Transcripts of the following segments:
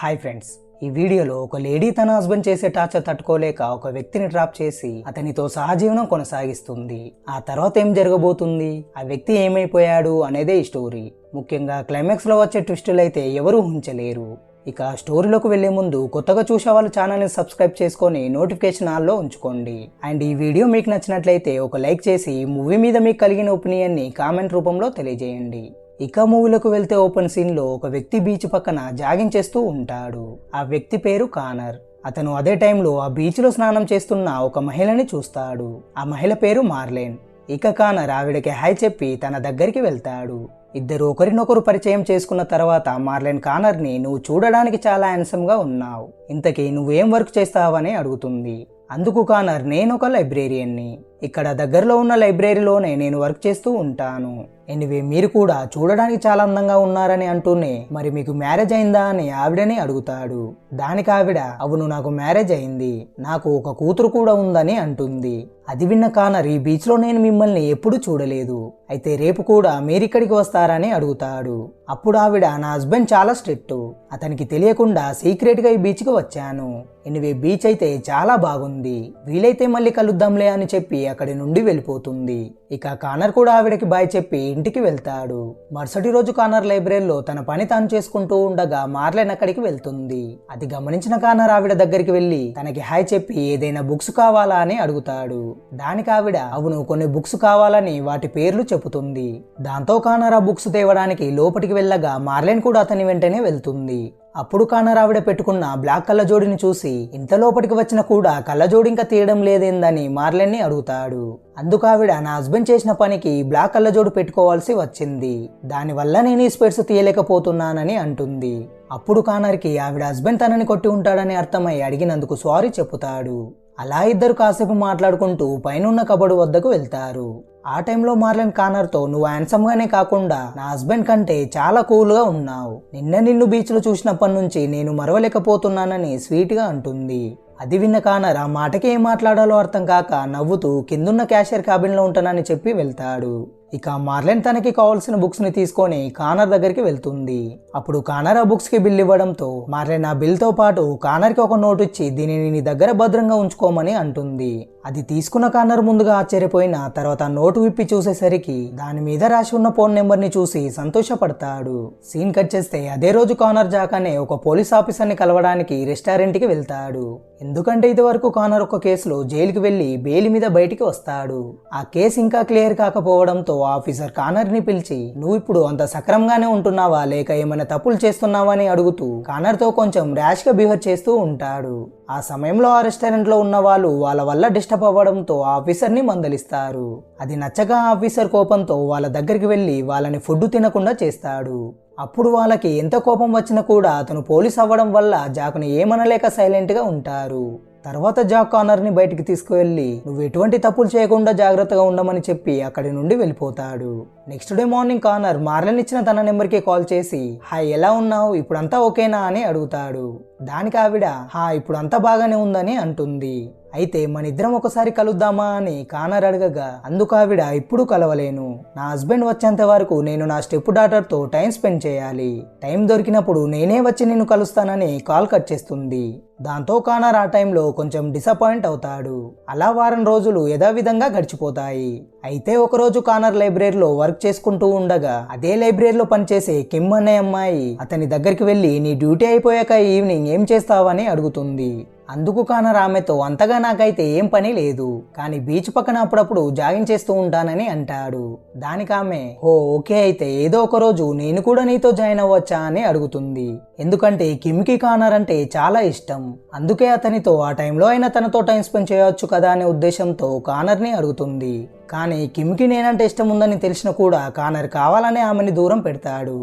Hi friends, ఈ వీడియోలో ఒక లేడీ తన హస్బెండ్ చేసే టార్చర్ తట్టుకోలేక ఒక వ్యక్తిని ట్రాప్ చేసి అతనితో సహజీవనం కొనసాగిస్తుంది. ఆ తర్వాత ఏం జరగబోతుంది, ఆ వ్యక్తి ఏమైపోయాడు అనేదే ఈ స్టోరీ. ముఖ్యంగా క్లైమాక్స్ లో వచ్చే ట్విస్టులు అయితే ఎవరూ ఊహించలేరు. ఇక స్టోరీలోకి వెళ్లే ముందు కొత్తగా చూసే వాళ్ళు ఛానల్ని సబ్స్క్రైబ్ చేసుకొని నోటిఫికేషన్ ఆల్లో ఉంచుకోండి. అండ్ ఈ వీడియో మీకు నచ్చినట్లయితే ఒక లైక్ చేసి మూవీ మీద మీకు కలిగిన ఒపీనియన్ని కామెంట్ రూపంలో తెలియజేయండి. ఇక మూవీలోకి వెళ్తే ఓపెన్ సీన్ లో ఒక వ్యక్తి బీచ్ పక్కన జాగింగ్ చేస్తూ ఉంటాడు. ఆ వ్యక్తి పేరు కానర్. అతను అదే టైంలో ఆ బీచ్ లో స్నానం చేస్తున్న ఒక మహిళని చూస్తాడు. ఆ మహిళ పేరు మార్లేన్. ఇక కానర్ ఆవిడకి హాయ్ చెప్పి తన దగ్గరికి వెళ్తాడు. ఇద్దరు ఒకరినొకరు పరిచయం చేసుకున్న తర్వాత మార్లేన్ కానర్ ని నువ్వు చూడడానికి చాలా హ్యాండ్సమ్ గా ఉన్నావు, ఇంతకీ నువ్వేం వర్క్ చేస్తావని అడుగుతుంది. అందుకు కానర్ నేనొక లైబ్రేరియన్ని, ఇక్కడ దగ్గరలో ఉన్న లైబ్రరీలోనే నేను వర్క్ చేస్తూ ఉంటాను. ఎనివే మీరు కూడా చూడడానికి చాలా అందంగా ఉన్నారని అంటూనే మరి మీకు మ్యారేజ్ అయిందా అని ఆవిడని అడుగుతాడు. దానికి ఆవిడ అవును నాకు మ్యారేజ్ అయింది, నాకు ఒక కూతురు కూడా ఉందని అంటుంది. అది విన్న కానర్ ఈ బీచ్ లో నేను మిమ్మల్ని ఎప్పుడూ చూడలేదు, అయితే రేపు కూడా మీరిక్కడికి వస్తారని అడుగుతాడు. అప్పుడు ఆవిడ నా హస్బెండ్ చాలా స్ట్రిక్ట్, అతనికి తెలియకుండా సీక్రెట్ గా ఈ బీచ్ కి వచ్చాను. ఎనివే బీచ్ అయితే చాలా బాగుంది, వీలైతే మళ్ళీ కలుద్దాంలే అని చెప్పి అక్కడి నుండి వెళ్ళిపోతుంది. ఇక కానర్ కూడా ఆవిడకి బాయ్ చెప్పి ఇంటికి వెళ్తాడు. మరుసటి రోజు కానర్ లైబ్రరీలో తన పని తాను చేసుకుంటూ ఉండగా మార్లేన్ అక్కడికి వెళ్తుంది. అది గమనించిన కానర్ ఆవిడ దగ్గరికి వెళ్లి తనకి హాయ్ చెప్పి ఏదైనా బుక్స్ కావాలా అని అడుగుతాడు. దానికి ఆవిడ అవును కొన్ని బుక్స్ కావాలని వాటి పేర్లు చెబుతుంది. దాంతో కానర్ ఆ బుక్స్ తేవడానికి లోపలికి వెళ్ళగా మార్లేన్ కూడా అతని వెంటనే వెళ్తుంది. అప్పుడు కానర్ ఆవిడ పెట్టుకున్న బ్లాక్ కళ్ళజోడిని చూసి ఇంత లోపలికి వచ్చిన కూడా కళ్ళజోడి ఇంకా తీయడం లేదేందని మార్లేన్ ని అడుగుతాడు. అందుకు ఆవిడ నా హస్బెండ్ చేసిన పనికి బ్లాక్ కళ్ళజోడు పెట్టుకోవాల్సి వచ్చింది, దానివల్ల నేను ఈ స్పెట్స్ తీయలేకపోతున్నానని అంటుంది. అప్పుడు కానర్కి ఆవిడ హస్బెండ్ తనని కొట్టి ఉంటాడని అర్థమై అడిగినందుకు సారీ చెప్పుతాడు. అలా ఇద్దరు కాసేపు మాట్లాడుకుంటూ పైనున్న కబోర్డు వద్దకు వెళ్తారు. ఆ టైంలో మార్లేన్ కానర్తో నువ్వు హ్యాండ్సమ్ గానే కాకుండా నా హస్బెండ్ కంటే చాలా కూల్ గా ఉన్నావు, నిన్ను బీచ్ లో చూసినప్పటి నుంచి నేను మరవలేకపోతున్నానని స్వీట్ గా అంటుంది. అది విన్న కానర్ ఆ మాటకి ఏం మాట్లాడాలో అర్థం కాక నవ్వుతూ కిందున్న క్యాషియర్ క్యాబిన్ లో ఉంటానని చెప్పి వెళ్తాడు. ఇక మార్లేన్ తనకి కావాల్సిన బుక్స్ ని తీసుకొని కానర్ దగ్గరికి వెళ్తుంది. అప్పుడు కానర్ ఆ బుక్స్ కి బిల్ ఇవ్వడంతో మార్లేన్ ఆ బిల్ తో పాటు కానర్ కి ఒక నోట్ ఇచ్చి దీనిని నీ దగ్గర భద్రంగా ఉంచుకోమని అంటుంది. అది తీసుకున్న కానర్ ముందుగా ఆశ్చర్యపోయిన తర్వాత నోటు విప్పి చూసేసరికి దాని మీద రాసి ఉన్న ఫోన్ నెంబర్ ని చూసి సంతోషపడతాడు. సీన్ కట్ చేస్తే అదే రోజు కానర్ జాక్ అనే ఒక పోలీస్ ఆఫీసర్ ని కలవడానికి రెస్టారెంట్ కి వెళ్తాడు. ఎందుకంటే ఇది వరకు కానర్ ఒక కేసులో జైలుకి వెళ్లి బెయిల్ మీద బయటికి వస్తాడు. ఆ కేసు ఇంకా క్లియర్ కాకపోవడంతో ఆఫీసర్ కానర్ ని పిలిచి నువ్వు ఇప్పుడు అంత సక్రమంగానే ఉంటున్నావా లేక ఏమైనా తప్పులు చేస్తున్నావా అని అడుగుతూ కానర్ తో కొంచెం ర్యాష్ గా బిహేవ్ చేస్తూ ఉంటాడు. ఆ సమయంలో ఆ రెస్టారెంట్ లో ఉన్న వాళ్ళు వాళ్ళ వల్ల డిస్టర్బ్ అవ్వడంతో ఆఫీసర్ ని మందలిస్తారు. అది నచ్చగా ఆఫీసర్ కోపంతో వాళ్ళ దగ్గరికి వెళ్లి వాళ్ళని ఫుడ్ తినకుండా చేస్తాడు. అప్పుడు వాళ్ళకి ఎంత కోపం వచ్చినా కూడా అతను పోలీస్ అవ్వడం వల్ల జాక్ని ఏమనలేక సైలెంట్ గా ఉంటారు. తర్వాత జాక్ కానర్ ని బయటికి తీసుకువెళ్లి నువ్వు ఎటువంటి తప్పులు చేయకుండా జాగ్రత్తగా ఉండమని చెప్పి అక్కడి నుండి వెళ్ళిపోతాడు. నెక్స్ట్ డే మార్నింగ్ కానర్ మార్లేన్ ఇచ్చిన తన నెంబర్కి కాల్ చేసి హాయ్ ఎలా ఉన్నావు, ఇప్పుడు అంతా ఓకేనా అని అడుగుతాడు. దానికి ఆవిడ ఇప్పుడు అంతా బాగానే ఉందని అంటుంది. అయితే మన ఇద్దరం ఒకసారి కలుద్దామా అని కానర్ అడగగా అందుకు ఆవిడ ఇప్పుడు కలవలేను, నా హస్బెండ్ వచ్చేంత వరకు నేను నా స్టెప్ డాటర్ తో టైం స్పెండ్ చేయాలి, టైం దొరికినప్పుడు నేనే వచ్చి నిన్ను కలుస్తానని కాల్ కట్ చేస్తుంది. దాంతో కానర్ ఆ టైంలో కొంచెం డిసప్పాయింట్ అవుతాడు. అలా వారం రోజులు యథావిధంగా గడిచిపోతాయి. అయితే ఒకరోజు కానర్ లైబ్రరీలో వర్క్ చేసుకుంటూ ఉండగా అదే లైబ్రరీలో పనిచేసే కిమ్ అనే అమ్మాయి అతని దగ్గరికి వెళ్లి నీ డ్యూటీ అయిపోయాక ఈవినింగ్ ఏం చేస్తావని అడుగుతుంది. అందుకు కానర్ ఆమెతో అంతగా నాకైతే ఏం పని లేదు, కానీ బీచ్ పక్కన అప్పుడప్పుడు జాగింగ్ చేస్తూ ఉంటానని అంటాడు. దానికి ఆమె ఓకే అయితే ఏదో ఒక రోజు నేను కూడా నీతో జాయిన్ అవ్వచ్చా అని అడుగుతుంది. ఎందుకంటే కిమ్కి కానర్ అంటే చాలా ఇష్టం, అందుకే అతనితో ఆ టైంలో అయినా తనతో టైం స్పెండ్ చేయవచ్చు కదా అనే ఉద్దేశంతో కానర్ని అడుగుతుంది. కానీ కిమ్కి నేనంటే ఇష్టం ఉందని తెలిసిన కూడా కానర్ కావాలనే ఆమెని దూరం పెడతాడు.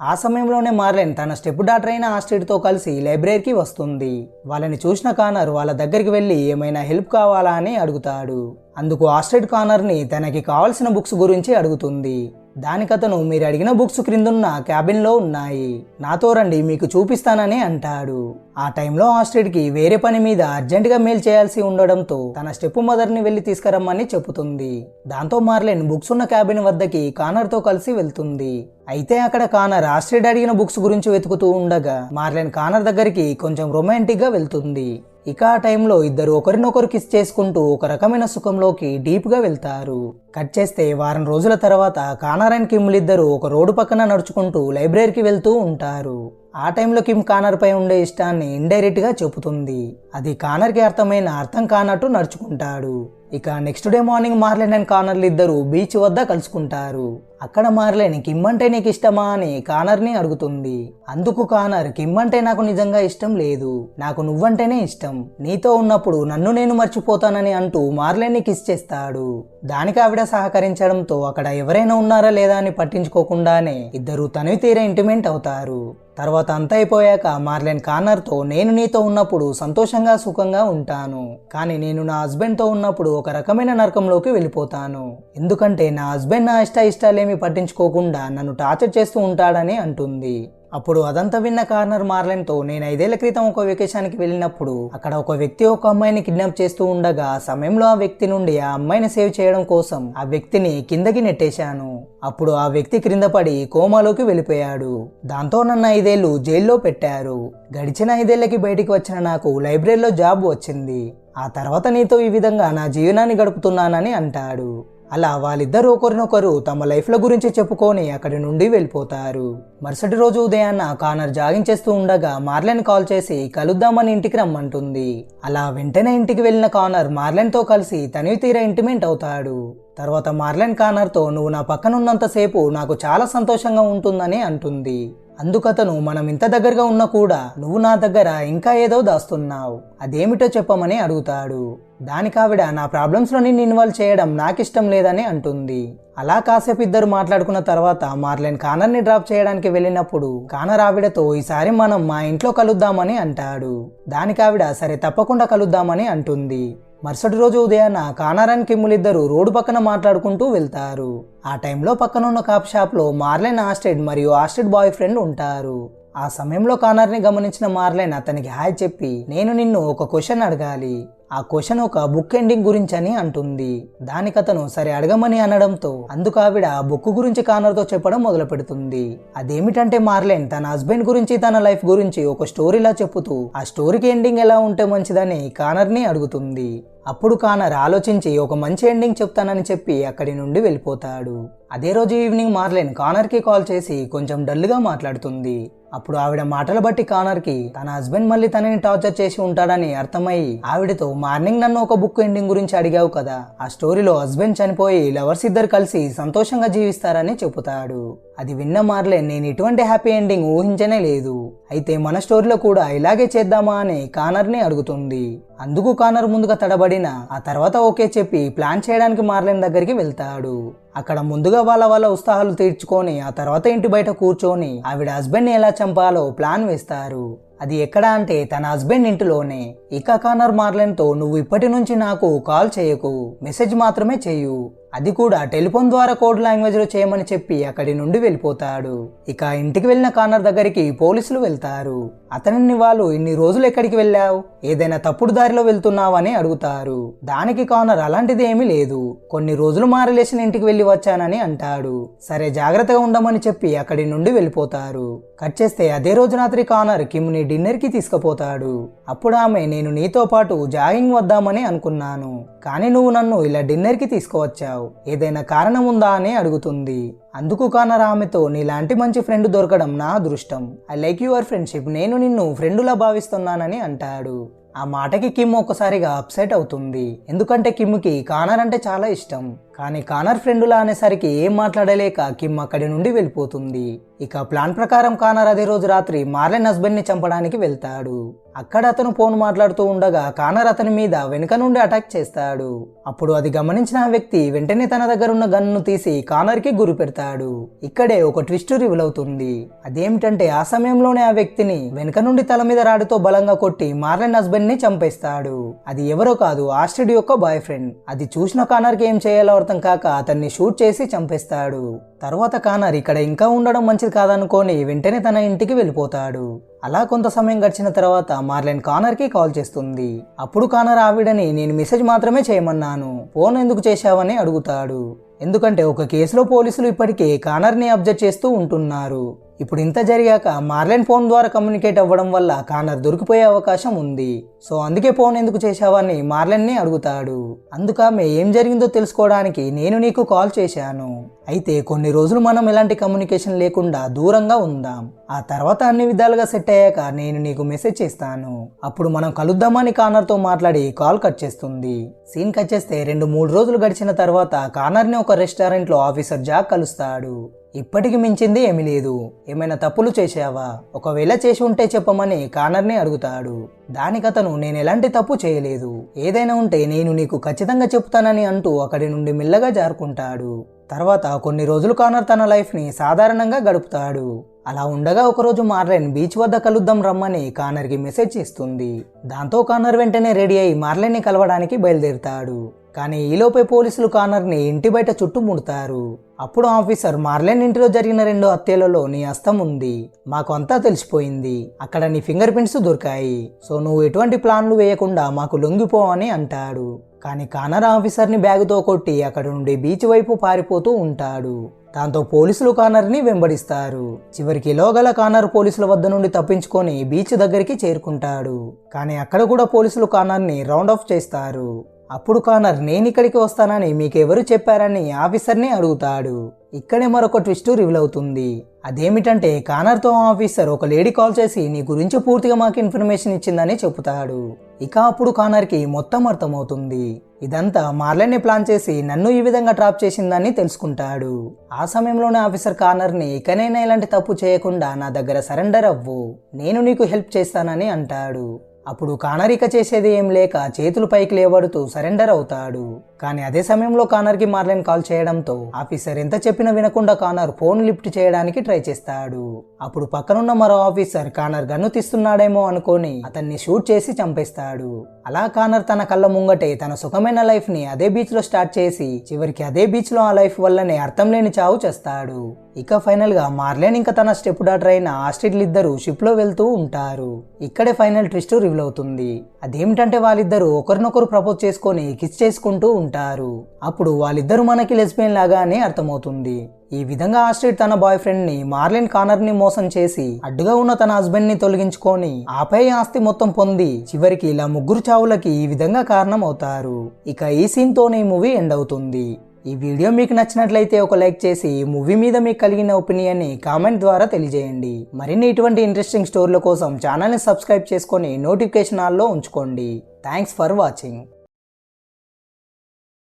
ఆ సమయంలోనే మార్లేన్ తన స్టెప్ డాటర్ అయిన ఆస్ట్రిడ్తో కలిసి లైబ్రరీకి వస్తుంది. వాళ్ళని చూసిన కానర్ వాళ్ళ దగ్గరికి వెళ్ళి ఏమైనా హెల్ప్ కావాలా అని అడుగుతాడు. అందుకు ఆస్ట్రిడ్ కానర్ ని తనకి కావాల్సిన బుక్స్ గురించి అడుగుతుంది. దానికతను మీరు అడిగిన బుక్స్ క్రిందున్న క్యాబిన్లో ఉన్నాయి, నాతో రండి మీకు చూపిస్తానని అంటాడు. ఆ టైంలో ఆస్ట్రిడ్కి వేరే పని మీద అర్జెంటుగా మెయిల్ చేయాల్సి ఉండడంతో తన స్టెప్ మదర్ని వెళ్లి తీసుకురమ్మని చెబుతుంది. దాంతో మార్లెన్ బుక్స్ ఉన్న క్యాబిన్ వద్దకి కానర్తో కలిసి వెళ్తుంది. అయితే అక్కడ కానర్ ఆస్ట్రిడ్ అడిగిన బుక్స్ గురించి వెతుకుతూ ఉండగా మార్లెన్ కానర్ దగ్గరికి కొంచెం రొమాంటిక్ గా వెళ్తుంది. ఇక ఆ టైంలో ఇద్దరు ఒకరినొకరు కిస్ చేసుకుంటూ ఒక రకమైన సుఖంలోకి డీప్ గా వెళ్తారు. కట్ చేస్తే వారం రోజుల తర్వాత కానర్ అండ్ కిమ్ ఇద్దరు ఒక రోడ్డు పక్కన నడుచుకుంటూ లైబ్రరీకి వెళ్తూ ఉంటారు. ఆ టైంలో కిమ్ కానర్ పై ఉండే ఇష్టాన్ని ఇండైరెక్ట్ గా చెబుతుంది. అది కానర్కి అర్థం కానట్టు నడుచుకుంటాడు. ఇక నెక్స్ట్ డే మార్నింగ్ మార్లెన్ అండ్ కానర్లు ఇద్దరు బీచ్ వద్ద కలుసుకుంటారు. అక్కడ మార్లెన్ కిమ్ అంటే నీకు ఇష్టమా అని కానర్ని అడుగుతుంది. అందుకు కానర్ కిమ్ అంటే నాకు నిజంగా ఇష్టం లేదు, నాకు నువ్వంటేనే ఇష్టం, నీతో ఉన్నప్పుడు నన్ను నేను మర్చిపోతానని అంటూ మార్లెన్ని కిస్ చేస్తాడు. దానికి ఆవిడ సహకరించడంతో అక్కడ ఎవరైనా ఉన్నారా లేదా అని పట్టించుకోకుండానే ఇద్దరు తనివి తీరే ఇంటిమేట్ అవుతారు. తర్వాత అంతా అయిపోయాక మార్లెన్ కానర్తో నేను నీతో ఉన్నప్పుడు సంతోషంగా సుఖంగా ఉంటాను, కానీ నేను నా హస్బెండ్తో ఉన్నప్పుడు ఒక రకమైన నరకంలోకి వెళ్ళిపోతాను, ఎందుకంటే నా హస్బెండ్ నా ఇష్టాలేమి పట్టించుకోకుండా నన్ను టార్చర్ చేస్తూ ఉంటాడని అంటుంది. అప్పుడు అదంతా విన్న కానర్ మార్లెన్తో నేను 5 ఏళ్ల క్రితం ఒక వెకేషన్కి వెళ్ళినప్పుడు అక్కడ ఒక వ్యక్తి ఒక అమ్మాయిని కిడ్నాప్ చేస్తూ ఉండగా ఆ సమయంలో ఆ వ్యక్తి నుండి ఆ అమ్మాయిని సేవ్ చేయడం కోసం ఆ వ్యక్తిని కిందకి నెట్టేశాను. అప్పుడు ఆ వ్యక్తి క్రింద పడి కోమాలోకి వెళ్ళిపోయాడు. దాంతో నన్ను 5 ఏళ్లు జైల్లో పెట్టారు. గడిచిన 5 ఏళ్లకి బయటికి వచ్చిన నాకు లైబ్రరీలో జాబ్ వచ్చింది. ఆ తర్వాత నీతో ఈ విధంగా నా జీవనాన్ని గడుపుతున్నానని అంటాడు. అలా వాళ్ళిద్దరూ ఒకరినొకరు తమ లైఫ్ల గురించి చెప్పుకొని అక్కడి నుండి వెళ్ళిపోతారు. మరుసటి రోజు ఉదయాన్న కానర్ జాగింగ్ చేస్తూ ఉండగా మార్లెన్ కాల్ చేసి కలుద్దామని ఇంటికి రమ్మంటుంది. అలా వెంటనే ఇంటికి వెళ్ళిన కానర్ మార్లెన్తో కలిసి తనివి తీరా ఇంటిమేట్ అవుతాడు. తర్వాత మార్లెన్ కానర్తో నువ్వు నా పక్కనున్నంతసేపు నాకు చాలా సంతోషంగా ఉంటుందని అంటుంది. అందుకతను మనం ఇంత దగ్గరగా ఉన్నా కూడా నువ్వు నా దగ్గర ఇంకా ఏదో దాస్తున్నావు, అదేమిటో చెప్పమని అడుగుతాడు. దానికి ఆవిడ నా ప్రాబ్లమ్స్లో నిన్ను ఇన్వాల్వ్ చేయడం నాకిష్టం లేదని అంటుంది. అలా కాసేపు ఇద్దరు మాట్లాడుకున్న తర్వాత మార్లెన్ కానర్ని డ్రాప్ చేయడానికి వెళ్ళినప్పుడు కానర్ ఆవిడతో ఈసారి మనం మా ఇంట్లో కలుద్దామని అంటాడు. దానికి ఆవిడ సరే తప్పకుండా కలుద్దామని అంటుంది. మరుసటి రోజు ఉదయాన కానర్ అండ్ కిమ్ ఇద్దరు రోడ్డు పక్కన మాట్లాడుకుంటూ వెళ్తారు. ఆ టైంలో పక్కనున్న కాప్ షాప్లో మార్లెన్ ఆస్ట్రిడ్ మరియు ఆస్ట్రిడ్ బాయ్ ఫ్రెండ్ ఉంటారు. ఆ సమయంలో కానర్ని గమనించిన మార్లెన్ అతనికి హాయ్ చెప్పి నేను నిన్ను ఒక క్వశ్చన్ అడగాలి, ఆ క్వశ్చన్ ఒక బుక్ ఎండింగ్ గురించి అని అంటుంది. దానికతను సరే అడగమని అనడంతో అందుకు ఆవిడ ఆ బుక్ గురించి కానర్తో చెప్పడం మొదలు పెడుతుంది. అదేమిటంటే మార్లెన్ తన హస్బెండ్ గురించి తన లైఫ్ గురించి ఒక స్టోరీలా చెప్పుతూ ఆ స్టోరీకి ఎండింగ్ ఎలా ఉంటే మంచిదని కానర్ని అడుగుతుంది. అప్పుడు కానర్ ఆలోచించి ఒక మంచి ఎండింగ్ చెప్తానని చెప్పి అక్కడి నుండి వెళ్ళిపోతాడు. అదే రోజు ఈవినింగ్ మార్లెన్ కానర్కి కాల్ చేసి కొంచెం డల్గా మాట్లాడుతుంది. అప్పుడు ఆవిడ మాటలు బట్టి కానర్కి తన హస్బెండ్ మళ్ళీ తనని టార్చర్ చేసి ఉంటాడని అర్థమయ్యి ఆవిడతో మార్నింగ్ నన్ను ఒక బుక్ ఎండింగ్ గురించి అడిగావు కదా, ఆ స్టోరీలో హస్బెండ్ చనిపోయి లవర్స్ ఇద్దరు కలిసి సంతోషంగా జీవిస్తారని చెబుతాడు. అది విన్న మార్లెన్ నేను ఇటువంటి హ్యాపీ ఎండింగ్ ఊహించనే లేదు, అయితే మన స్టోరీలో కూడా ఇలాగే చేద్దామా అని కానర్ని అడుగుతుంది. అందుకు కానర్ ముందుగా తడబడిన ఆ తర్వాత ఓకే చెప్పి ప్లాన్ చేయడానికి మార్లెన్ దగ్గరికి వెళ్తాడు. అక్కడ ముందుగా వాళ్ళ ఉత్సాహాలు తీర్చుకొని ఆ తర్వాత ఇంటి బయట కూర్చొని ఆవిడ హస్బెండ్ని ఎలా చంపాలో ప్లాన్ వేస్తారు. అది ఎక్కడ అంటే తన హస్బెండ్ ఇంటిలోనే. ఇక కానర్ మార్లెన్తో నువ్వు ఇప్పటి నుంచి నాకు కాల్ చేయకు, మెసేజ్ మాత్రమే చెయ్యు, అది కూడా టెలిఫోన్ ద్వారా కోడ్ లాంగ్వేజ్ లో చేయమని చెప్పి అక్కడి నుండి వెళ్ళిపోతాడు. ఇక ఇంటికి వెళ్ళిన కానర్ దగ్గరికి పోలీసులు వెళ్తారు. అతనిని వాళ్ళు ఇన్ని రోజులు ఎక్కడికి వెళ్ళావు, ఏదైనా తప్పుడు దారిలో వెళ్తున్నావని అడుగుతారు. దానికి కానర్ అలాంటిది ఏమీ లేదు, కొన్ని రోజులు మా రిలేషన్ ఇంటికి వెళ్ళి వచ్చానని అంటాడు. సరే జాగ్రత్తగా ఉండమని చెప్పి అక్కడి నుండి వెళ్ళిపోతారు. కట్ చేస్తే అదే రోజు రాత్రి కానర్ కిమ్ని డిన్నర్ కి తీసుకుపోతాడు. అప్పుడు ఆమె నేను నీతో పాటు జాగింగ్ వద్దామని అనుకున్నాను, కానీ నువ్వు నన్ను ఇలా డిన్నర్ కి తీసుకువచ్చావు, ఏదైనా కారణం ఉందా అని అడుగుతుంది. అందుకు కానర్ ఆమెతో నీలాంటి మంచి ఫ్రెండ్ దొరకడం నా అదృష్టం, ఐ లైక్ యువర్ ఫ్రెండ్షిప్, నేను నిన్ను ఫ్రెండులా భావిస్తున్నానని అంటాడు. ఆ మాటకి కిమ్ ఒక్కసారిగా అప్సెట్ అవుతుంది, ఎందుకంటే కిమ్కి కానర్ అంటే చాలా ఇష్టం. కానీ కానర్ ఫ్రెండులా అనేసరికి ఏం మాట్లాడలేక కిమ్ అక్కడి నుండి వెళ్ళిపోతుంది. ఇక ప్లాన్ ప్రకారం కానర్ అదే రోజు రాత్రి మార్లెన్ హస్బెండ్ ని చంపడానికి వెళ్తాడు. అక్కడ అతను ఫోన్ మాట్లాడుతూ ఉండగా కానర్ అతని మీద వెనుక నుండి అటాక్ చేస్తాడు. అప్పుడు అది గమనించిన ఆ వ్యక్తి వెంటనే తన దగ్గర ఉన్న గన్ను తీసి కానర్ కి గురి పెడతాడు. ఇక్కడే ఒక ట్విస్ట్ రివీల్ అవుతుంది. అదేమిటంటే ఆ సమయంలోనే ఆ వ్యక్తిని వెనుక నుండి తల మీద రాడుతో బలంగా కొట్టి మార్లెన్ హస్బెండ్ ని చంపేస్తాడు. అది ఎవరో కాదు, ఆస్ట్రిడ్ యొక్క బాయ్ ఫ్రెండ్. అది చూసిన కానర్ కి ఏం చేయాలో అర్థం కాక అతన్ని షూట్ చేసి చంపేస్తాడు. తర్వాత కానర్ ఇక్కడ ఇంకా ఉండడం మంచిది కాదనుకొని వెంటనే తన ఇంటికి వెళ్ళిపోతాడు. అలా కొంత సమయం గడిచిన తర్వాత మార్లెన్ కానర్కి కాల్ చేస్తుంది. అప్పుడు కానర్ ఆవిడని నేను మెసేజ్ మాత్రమే చేయమన్నాను, ఫోన్ ఎందుకు చేశావని అడుగుతాడు. ఎందుకంటే ఒక కేసులో పోలీసులు ఇప్పటికే కానర్ని అబ్జర్వ్ చేస్తూ ఉంటున్నారు. ఇప్పుడు ఇంత జరిగాక మార్లెన్ ఫోన్ ద్వారా కమ్యూనికేట్ అవ్వడం వల్ల కానర్ దొరికిపోయే అవకాశం ఉంది. సో అందుకే ఫోన్ ఎందుకు చేశావని మార్లెన్ని అడుగుతాడు. అందుకామె ఏం జరిగిందో తెలుసుకోవడానికి నేను నీకు కాల్ చేశాను. అయితే కొన్ని రోజులు మనం ఎలాంటి కమ్యూనికేషన్ లేకుండా దూరంగా ఉందాం. ఆ తర్వాత అన్ని విధాలుగా సెట్ అయ్యాక నేను నీకు మెసేజ్ చేస్తాను. అప్పుడు మనం కలుద్దామని కానర్తో మాట్లాడి కాల్ కట్ చేస్తుంది. సీన్ కట్ చేస్తే 2-3 రోజులు గడిచిన తర్వాత కానర్ని ఒక రెస్టారెంట్లో ఆఫీసర్ జాక్ కలుస్తాడు. ఇప్పటికి మించింది ఏమీ లేదు, ఏమైనా తప్పులు చేశావా, ఒకవేళ చేసి ఉంటే చెప్పమని కానర్ని అడుగుతాడు. దానికి అతను నేను ఎలాంటి తప్పు చేయలేదు, ఏదైనా ఉంటే నేను నీకు ఖచ్చితంగా చెప్తానని అంటూ అక్కడి నుండి మెల్లగా జారుకుంటాడు. తర్వాత కొన్ని రోజులు కానర్ తన లైఫ్ని సాధారణంగా గడుపుతాడు. అలా ఉండగా ఒకరోజు మార్లెన్ బీచ్ వద్ద కలుద్దాం రమ్మని కానర్కి మెసేజ్ చేస్తుంది. దాంతో కానర్ వెంటనే రెడీ అయి మార్లెన్ని కలవడానికి బయలుదేరుతాడు. కానీ ఈలోపే పోలీసులు కానర్ని ఇంటి బయట చుట్టుముడతారు. అప్పుడు ఆఫీసర్ మార్లెన్ ఇంటిలో జరిగిన 2 హత్యలలో నీ హస్తం ఉంది, మాకు అంతా తెలిసిపోయింది, అక్కడ నీ ఫింగర్ ప్రింట్స్ దొరికాయి, సో నువ్వు ఎటువంటి ప్లాన్లు వేయకుండా మాకు లొంగిపో అని అంటాడు. కానీ కానర్ ఆఫీసర్ని బ్యాగుతో కొట్టి అక్కడి నుండి బీచ్ వైపు పారిపోతూ ఉంటాడు. దాంతో పోలీసులు కానర్ని వెంబడిస్తారు. చివరికి లోగల కానర్ పోలీసుల వద్ద నుండి తప్పించుకొని బీచ్ దగ్గరికి చేరుకుంటాడు. కానీ అక్కడ కూడా పోలీసులు కానర్ని రౌండ్ ఆఫ్ చేస్తారు. అప్పుడు కానర్ నేను ఇక్కడికి వస్తానని మీకెవరు చెప్పారని ఆఫీసర్ని అడుగుతాడు. ఇక్కడే మరొక ట్విస్ట్ రివీల్ అవుతుంది. అదేమిటంటే కానర్తో ఆఫీసర్ ఒక లేడీ కాల్ చేసి నీ గురించి పూర్తిగా మాకు ఇన్ఫర్మేషన్ ఇచ్చిందని చెబుతాడు. ఇక అప్పుడు కానర్కి మొత్తం అర్థమవుతుంది. ఇదంతా మార్లెన్ని ప్లాన్ చేసి నన్ను ఈ విధంగా ట్రాప్ చేసిందని తెలుసుకుంటాడు. ఆ సమయంలోనే ఆఫీసర్ కానర్ని ఇకనైనా ఇలాంటి తప్పు చేయకుండా నా దగ్గర సరెండర్ అవ్వు, నేను నీకు హెల్ప్ చేస్తానని అంటాడు. అప్పుడు కానర్ ఇక చేసేది ఏం లేక చేతులు పైకి లేవడుతూ సరెండర్ అవుతాడు. కానీ అదే సమయంలో కానర్కి మార్లెన్ కాల్ చేయడంతో ఆఫీసర్ ఎంత చెప్పినా వినకుండా కానర్ ఫోన్ లిఫ్ట్ చేయడానికి ట్రై చేస్తాడు. అప్పుడు పక్కనున్న మరో ఆఫీసర్ కానర్ గన్ను తీస్తున్నాడేమో అనుకొని అతన్ని షూట్ చేసి చంపేస్తాడు. అలా కానర్ తన కళ్ళ ముంగటే తన సుఖమైన లైఫ్ ని అదే బీచ్ లో స్టార్ట్ చేసి చివరికి అదే బీచ్ లో ఆ లైఫ్ వల్లనే అర్థం లేని చావు చేస్తాడు. ఇక ఫైనల్ గా మార్లెన్ ఇంకా తన స్టెప్ డాటర్ అయిన ఆస్ట్రిడ్ ఇద్దరు షిప్ లో వెళ్తూ ఉంటారు. ఇక్కడే ఫైనల్ ట్విస్ట్ రివీల్ అవుతుంది. అదేమిటంటే వాళ్ళిద్దరూ ఒకరినొకరు ప్రపోజ్ చేసుకొని కిస్ చేసుకుంటూ ఉంటారు. అప్పుడు వాళ్ళిద్దరూ మనకి లెస్బియన్ లాగానే అర్థమవుతుంది. ఈ విధంగా ఆస్ట్రిడ్ తన బాయ్ ఫ్రెండ్ ని మార్లెన్ కానర్ ని మోసం చేసి అడ్డుగా ఉన్న తన హస్బెండ్ ని తొలగించుకొని ఆపై ఆస్తి మొత్తం పొంది చివరికి ఇలా 3 చావులకి ఈ విధంగా కారణం అవుతారు. ఇక ఈ సీన్ తోనే ఈ మూవీ ఎండ్ అవుతుంది. ఈ వీడియో మీకు నచ్చినట్లయితే ఒక లైక్ చేసి ఈ మూవీ మీద మీకు కలిగిన ఒపీనియన్ ని కామెంట్ ద్వారా తెలియజేయండి. మరిన్ని ఇటువంటి ఇంట్రెస్టింగ్ స్టోరీల కోసం ఛానల్ ని సబ్స్క్రైబ్ చేసుకొని నోటిఫికేషన్ ఆల్లో ఉంచుకోండి. Thanks for watching.